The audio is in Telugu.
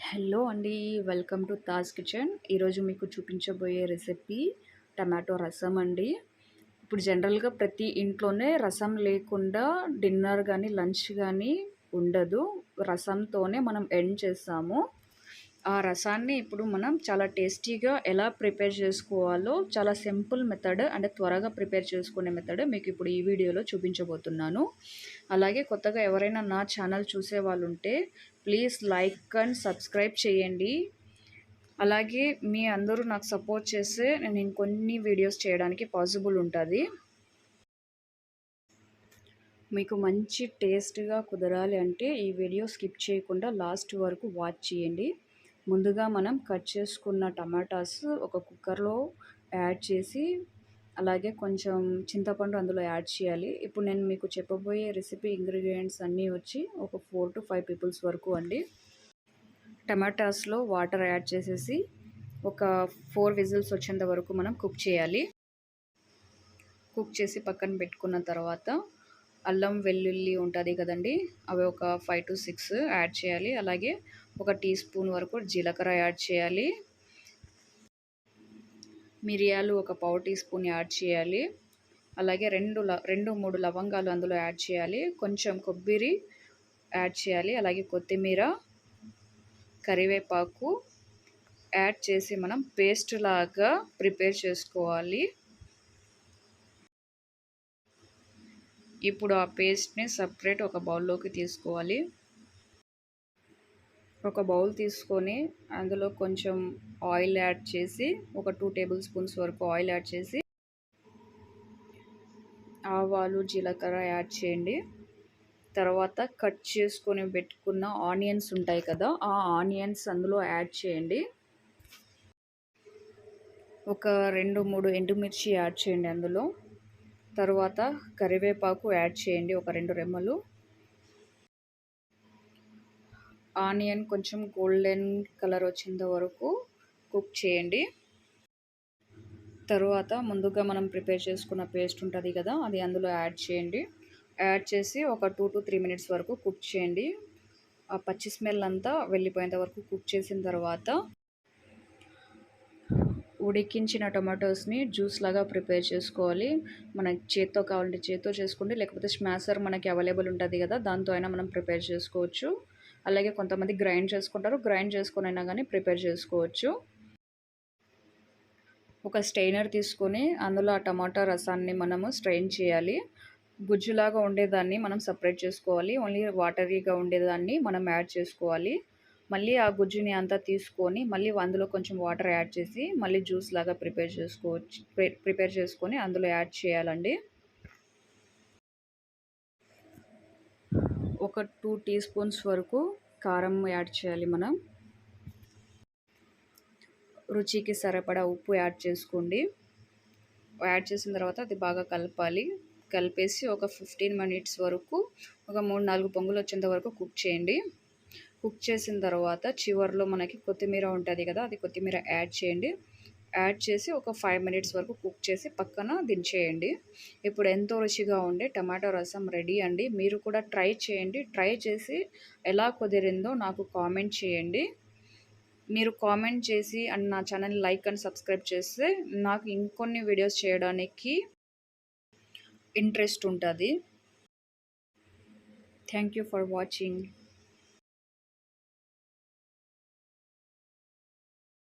హలో అండి. Welcome to Taj kitchen. ఈరోజు మీకు చూపించబోయే రెసిపీ టమాటో రసం అండి. ఇప్పుడు జనరల్‌గా ప్రతి ఇంట్లోనే రసం లేకుండా డిన్నర్ గానీ, లంచ్ గానీ ఉండదు. రసంతోనే మనం ఎండ్ చేస్తాము. ఆ రసాన్ని ఇప్పుడు మనం చాలా టేస్టీగా ఎలా ప్రిపేర్ చేసుకోవాలో చాలా సింపుల్ మెథడ్ అంటే త్వరగా ప్రిపేర్ చేసుకునే మెథడ్ మీకు ఇప్పుడు ఈ వీడియోలో చూపించబోతున్నాను. అలాగే కొత్తగా ఎవరైనా నా ఛానల్ చూసే వాళ్ళు ఉంటే ప్లీజ్ లైక్ అండ్ సబ్స్క్రైబ్ చేయండి. అలాగే మీ అందరూ నాకు సపోర్ట్ చేస్తే నేను ఇంకొన్ని వీడియోస్ చేయడానికి పాసిబుల్ ఉంటుంది. మీకు మంచి టేస్ట్గా కుదరాలి అంటే ఈ వీడియో స్కిప్ చేయకుండా లాస్ట్ వరకు వాచ్ చేయండి. ముందుగా మనం కట్ చేసుకున్న టమాటాస్ ఒక కుక్కర్లో యాడ్ చేసి అలాగే కొంచెం చింతపండు అందులో యాడ్ చేయాలి. ఇప్పుడు నేను మీకు చెప్పబోయే రెసిపీ ఇంగ్రీడియంట్స్ అన్నీ వచ్చి ఒక 4 to 5 పీపుల్స్ వరకు అండి. టమాటాస్లో వాటర్ యాడ్ చేసేసి ఒక 4 విజిల్స్ వచ్చేంత వరకు మనం కుక్ చేయాలి. కుక్ చేసి పక్కన పెట్టుకున్న తర్వాత అల్లం వెల్లుల్లి ఉంటుంది కదండి, అవి ఒక 5 to 6 యాడ్ చేయాలి. అలాగే ఒక టీ స్పూన్ వరకు జీలకర్ర యాడ్ చేయాలి. మిరియాలు ఒక పావు టీ స్పూన్ యాడ్ చేయాలి. అలాగే 2-3 లవంగాలు అందులో యాడ్ చేయాలి. కొంచెం కొబ్బరి యాడ్ చేయాలి. అలాగే కొత్తిమీర, కరివేపాకు యాడ్ చేసి మనం పేస్ట్ లాగా ప్రిపేర్ చేసుకోవాలి. ఇప్పుడు ఆ పేస్ట్ని సపరేట్ ఒక బౌల్లోకి తీసుకోవాలి. ఒక బౌల్ తీసుకొని అందులో కొంచెం ఆయిల్ యాడ్ చేసి ఒక 2 టేబుల్ స్పూన్స్ వరకు ఆయిల్ యాడ్ చేసి ఆవాలు, జీలకర్ర యాడ్ చేయండి. తర్వాత కట్ చేసుకొని పెట్టుకున్న ఆనియన్స్ ఉంటాయి కదా, ఆ ఆనియన్స్ అందులో యాడ్ చేయండి. ఒక 2-3 ఎండుమిర్చి యాడ్ చేయండి అందులో. తర్వాత కరివేపాకు యాడ్ చేయండి, ఒక 2 రెమ్మలు. ఆనియన్ కొంచెం గోల్డెన్ కలర్ వచ్చేంత వరకు కుక్ చేయండి. తర్వాత ముందుగా మనం ప్రిపేర్ చేసుకున్న పేస్ట్ ఉంటుంది కదా, అది అందులో యాడ్ చేయండి. యాడ్ చేసి ఒక 2 to 3 మినిట్స్ వరకు కుక్ చేయండి. ఆ పచ్చి స్మెల్ అంతా వెళ్ళిపోయేంత వరకు కుక్ చేసిన తర్వాత ఉడికించిన టమాటోస్ని జ్యూస్ లాగా ప్రిపేర్ చేసుకోవాలి. మనకి చేత్తో కావాలంటే చేత్తో చేసుకోండి, లేకపోతే స్మాషర్ మనకి అవైలబుల్ ఉంటుంది కదా, దాంతో అయినా మనం ప్రిపేర్ చేసుకోవచ్చు. అలాగే కొంతమంది గ్రైండ్ చేసుకుంటారు, గ్రైండ్ చేసుకొని అయినా కానీ ప్రిపేర్ చేసుకోవచ్చు. ఒక స్ట్రైనర్ తీసుకొని అందులో ఆ టమాటా రసాన్ని మనము స్ట్రెయిన్ చేయాలి. గుజ్జులాగా ఉండేదాన్ని మనం సపరేట్ చేసుకోవాలి. ఓన్లీ వాటరీగా ఉండేదాన్ని మనం యాడ్ చేసుకోవాలి. మళ్ళీ ఆ గుజ్జుని అంతా తీసుకొని మళ్ళీ అందులో కొంచెం వాటర్ యాడ్ చేసి మళ్ళీ జ్యూస్ లాగా ప్రిపేర్ చేసుకొని అందులో యాడ్ చేయాలండి. ఒక 2 టీ స్పూన్స్ వరకు కారం యాడ్ చేయాలి. మనం రుచికి సరిపడా ఉప్పు యాడ్ చేసుకోండి. యాడ్ చేసిన తర్వాత అది బాగా కలపాలి. కలిపేసి ఒక 15 మినిట్స్ వరకు ఒక 3-4 పొంగులు వచ్చేంత వరకు కుక్ చేయండి. కుక్ చేసిన తర్వాత చివరిలో మనకి కొత్తిమీర ఉంటుంది కదా, అది కొత్తిమీర యాడ్ చేయండి. యాడ్ చేసి ఒక 5 మినిట్స్ వరకు కుక్ చేసి పక్కన దించేయండి. ఇప్పుడు ఎంతో రుచిగా ఉండే టమాటో రసం రెడీ అండి. మీరు కూడా ట్రై చేయండి. ట్రై చేసి ఎలా కుదిరిందో నాకు కామెంట్ చేయండి. మీరు కామెంట్ చేసి అండ్ నా ఛానల్ లైక్ అండ్ సబ్స్క్రైబ్ చేస్తే నాకు ఇంకొన్ని వీడియోస్ చేయడానికి ఇంట్రెస్ట్ ఉంటుంది. Thank you for watching.